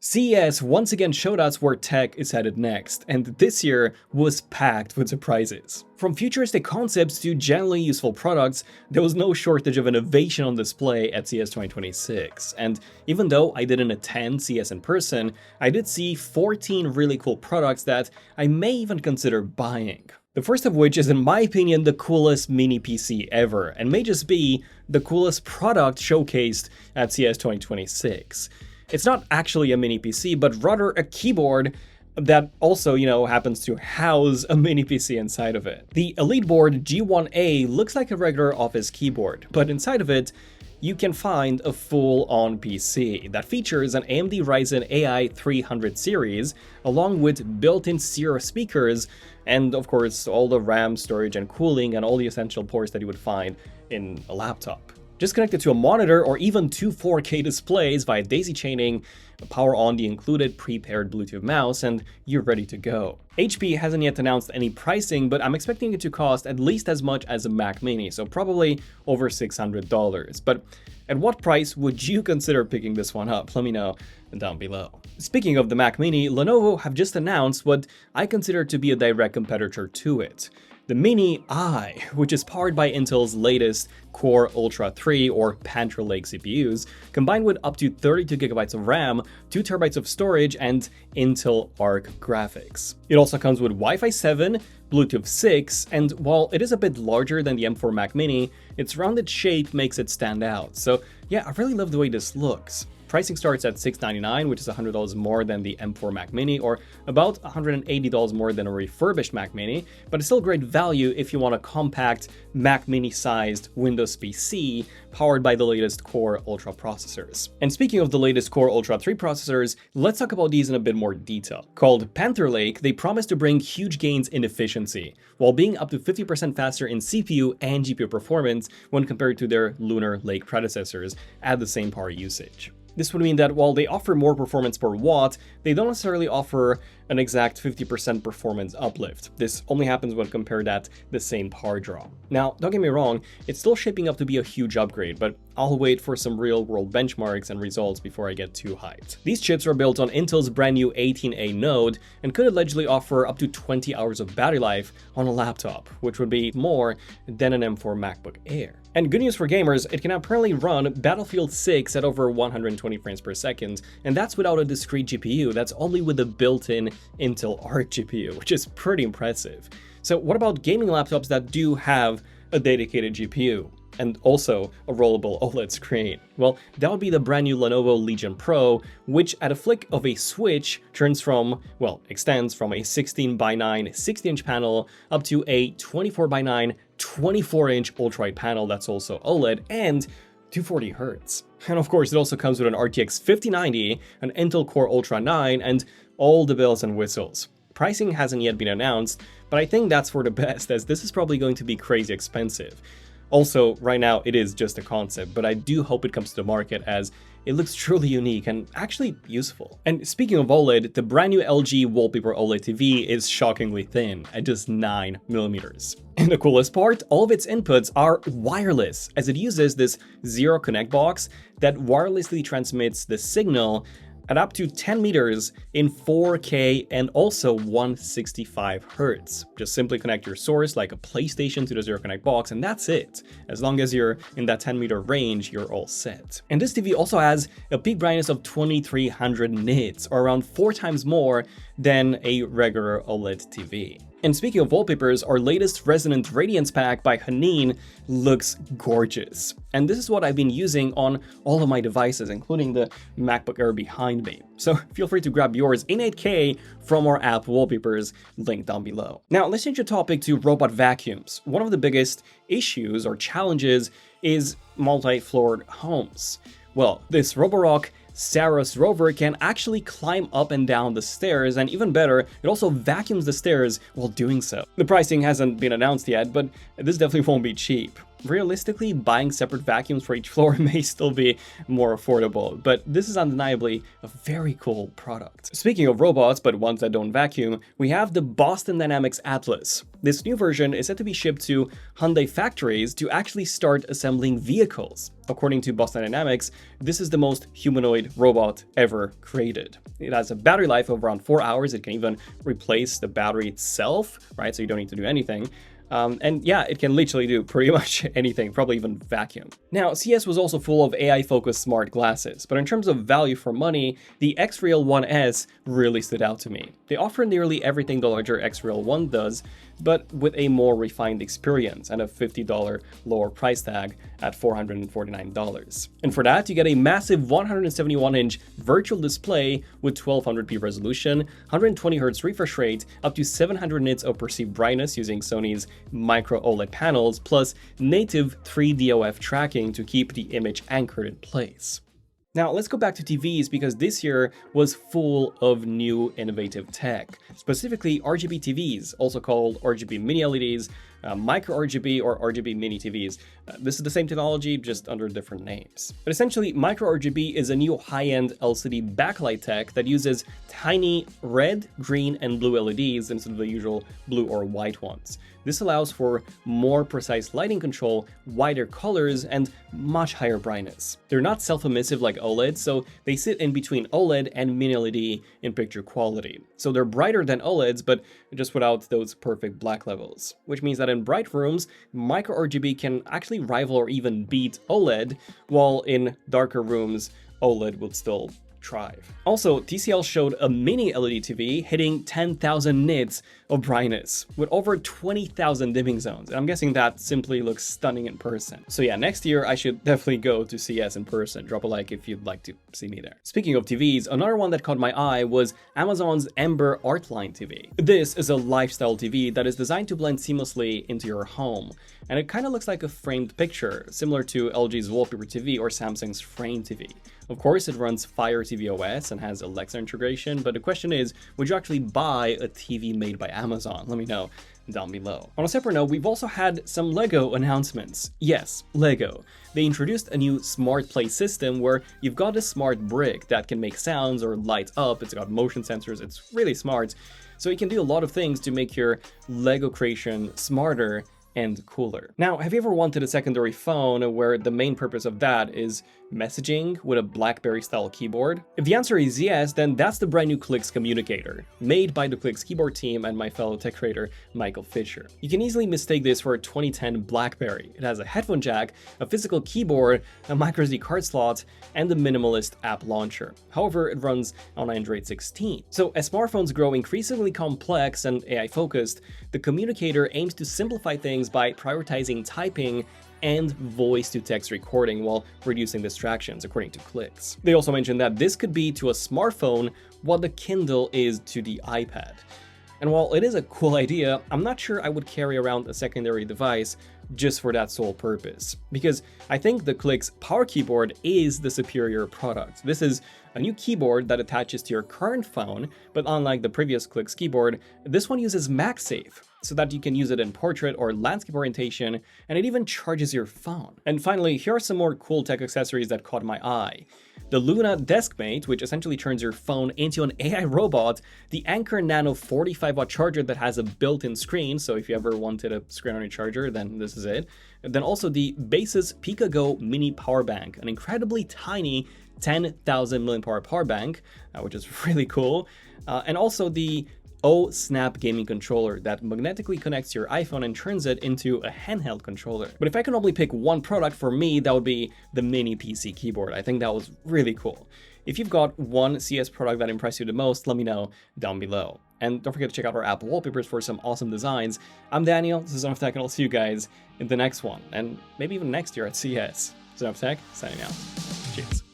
CES once again showed us where tech is headed next, and this year was packed with surprises. From futuristic concepts to generally useful products, there was no shortage of innovation on display at CES 2026, and even though I didn't attend CES in person, I did see 14 really cool products that I may even consider buying. The first of which is, in my opinion, the coolest mini PC ever, and may just be the coolest product showcased at CES 2026. It's not actually a mini PC, but rather a keyboard that also, happens to house a mini PC inside of it. The EliteBoard G1A looks like a regular office keyboard, but inside of it, you can find a full-on PC that features an AMD Ryzen AI 300 series, along with built-in stereo speakers, and of course all the RAM, storage, and cooling, and all the essential ports that you would find in a laptop. Just connect it to a monitor or even two 4K displays via daisy chaining, power on the included prepared Bluetooth mouse, and you're ready to go. HP hasn't yet announced any pricing, but I'm expecting it to cost at least as much as a Mac Mini, so probably over $600. But at what price would you consider picking this one up? Let me know down below. Speaking of the Mac Mini, Lenovo have just announced what I consider to be a direct competitor to it. The Mini I, which is powered by Intel's latest Core Ultra 3 or Panther Lake CPUs, combined with up to 32GB of RAM, 2TB of storage, and Intel Arc graphics. It also comes with Wi-Fi 7, Bluetooth 6, and while it is a bit larger than the M4 Mac Mini, its rounded shape makes it stand out. So yeah, I really love the way this looks. Pricing starts at $699, which is $100 more than the M4 Mac Mini, or about $180 more than a refurbished Mac Mini, but it's still great value if you want a compact Mac Mini-sized Windows PC powered by the latest Core Ultra processors. And speaking of the latest Core Ultra 3 processors, let's talk about these in a bit more detail. Called Panther Lake, they promise to bring huge gains in efficiency, while being up to 50% faster in CPU and GPU performance when compared to their Lunar Lake predecessors at the same power usage. This would mean that while they offer more performance per watt, they don't necessarily offer an exact 50% performance uplift. This only happens when compared at the same power draw. Now, don't get me wrong, it's still shaping up to be a huge upgrade, but I'll wait for some real-world benchmarks and results before I get too hyped. These chips are built on Intel's brand new 18A node and could allegedly offer up to 20 hours of battery life on a laptop, which would be more than an M4 MacBook Air. And good news for gamers, it can apparently run Battlefield 6 at over 120 frames per second, and that's without a discrete GPU, that's only with the built-in Intel Arc GPU, which is pretty impressive. So what about gaming laptops that do have a dedicated GPU? And also a rollable OLED screen? Well, that would be the brand new Lenovo Legion Pro, which at a flick of a switch extends from a 16:9 60-inch panel up to a 24:9 24-inch ultrawide panel that's also OLED and 240 Hz. And of course, it also comes with an RTX 5090, an Intel Core Ultra 9, and all the bells and whistles. Pricing hasn't yet been announced, but I think that's for the best, as this is probably going to be crazy expensive. Also, right now it is just a concept, but I do hope it comes to the market as it looks truly unique and actually useful. And speaking of OLED, the brand new LG Wallpaper OLED TV is shockingly thin at just 9mm. And the coolest part, all of its inputs are wireless, as it uses this Zero Connect box that wirelessly transmits the signal at up to 10 meters in 4K and also 165 Hz. Just simply connect your source like a PlayStation to the Zero Connect box, and that's it. As long as you're in that 10-meter range, you're all set. And this TV also has a peak brightness of 2300 nits, or around 4 times more than a regular OLED TV. And speaking of wallpapers, our latest Resonant Radiance pack by Hanin looks gorgeous. And this is what I've been using on all of my devices, including the MacBook Air behind me. So feel free to grab yours in 8K from our app Wallpapers, linked down below. Now let's change the topic to robot vacuums. One of the biggest issues or challenges is multi-floored homes. Well, this Roborock Saros rover can actually climb up and down the stairs, and even better, it also vacuums the stairs while doing so. The pricing hasn't been announced yet, but this definitely won't be cheap. Realistically, buying separate vacuums for each floor may still be more affordable, but this is undeniably a very cool product. Speaking of robots, but ones that don't vacuum, we have the Boston Dynamics Atlas. This new version is set to be shipped to Hyundai factories to actually start assembling vehicles. According to Boston Dynamics, this is the most humanoid robot ever created. It has a battery life of around 4 hours. It can even replace the battery itself, right? So you don't need to do anything. And yeah, it can literally do pretty much anything, probably even vacuum. Now, CES was also full of AI-focused smart glasses, but in terms of value for money, the Xreal 1S really stood out to me. They offer nearly everything the larger Xreal 1 does, but with a more refined experience and a $50 lower price tag at $449. And for that, you get a massive 171-inch virtual display with 1200p resolution, 120Hz refresh rate, up to 700 nits of perceived brightness using Sony's micro OLED panels, plus native 3DOF tracking to keep the image anchored in place. Now, let's go back to TVs because this year was full of new innovative tech, specifically RGB TVs, also called RGB mini LEDs, micro RGB or RGB mini TVs. This is the same technology, just under different names. But essentially, micro RGB is a new high-end LCD backlight tech that uses tiny red, green, and blue LEDs instead of the usual blue or white ones. This allows for more precise lighting control, wider colors, and much higher brightness. They're not self-emissive like OLED, so they sit in between OLED and mini LED in picture quality. So they're brighter than OLEDs, but just without those perfect black levels, which means that in bright rooms, micro RGB can actually rival or even beat OLED, while in darker rooms, OLED would still thrive. Also, TCL showed a mini LED TV hitting 10,000 nits of brightness with over 20,000 dimming zones. And I'm guessing that simply looks stunning in person. So yeah, next year I should definitely go to CES in person. Drop a like if you'd like to see me there. Speaking of TVs, another one that caught my eye was Amazon's Ember Artline TV. This is a lifestyle TV that is designed to blend seamlessly into your home. And it kind of looks like a framed picture, similar to LG's Wallpaper TV or Samsung's Frame TV. Of course, it runs Fire TV OS and has Alexa integration, but the question is, would you actually buy a TV made by Amazon? Let me know down below. On a separate note, we've also had some Lego announcements. Yes, Lego. They introduced a new smart play system where you've got a smart brick that can make sounds or light up. It's got motion sensors. It's really smart. So you can do a lot of things to make your Lego creation smarter and cooler. Now, have you ever wanted a secondary phone where the main purpose of that is messaging with a BlackBerry style keyboard? If the answer is yes, then that's the brand new Clicks Communicator, made by the Clicks keyboard team and my fellow tech creator, Michael Fisher. You can easily mistake this for a 2010 BlackBerry. It has a headphone jack, a physical keyboard, a microSD card slot, and a minimalist app launcher. However, it runs on Android 16. So as smartphones grow increasingly complex and AI-focused, the Communicator aims to simplify things by prioritizing typing and voice-to-text recording while reducing distractions, according to Clicks. They also mentioned that this could be to a smartphone what the Kindle is to the iPad. And while it is a cool idea, I'm not sure I would carry around a secondary device just for that sole purpose, because I think the Clicks Power Keyboard is the superior product. This is a new keyboard that attaches to your current phone, but unlike the previous Clicks keyboard, this one uses MagSafe, so that you can use it in portrait or landscape orientation, and it even charges your phone. And finally, here are some more cool tech accessories that caught my eye. The Luna DeskMate, which essentially turns your phone into an AI robot, the Anker Nano 45-watt charger that has a built-in screen, so if you ever wanted a screen on your charger, then this is it. And then also the Baseus PicoGo Mini Power Bank, an incredibly tiny 10,000 mAh power bank, which is really cool. And also the Snap gaming controller that magnetically connects to your iPhone and turns it into a handheld controller. But if I can only pick one product, for me, that would be the mini PC keyboard. I think that was really cool. If you've got one CES product that impressed you the most, let me know down below. And don't forget to check out our app wallpapers for some awesome designs. I'm Daniel, this is ZONEofTECH, and I'll see you guys in the next one, and maybe even next year at CES. ZONEofTECH, signing out. Cheers.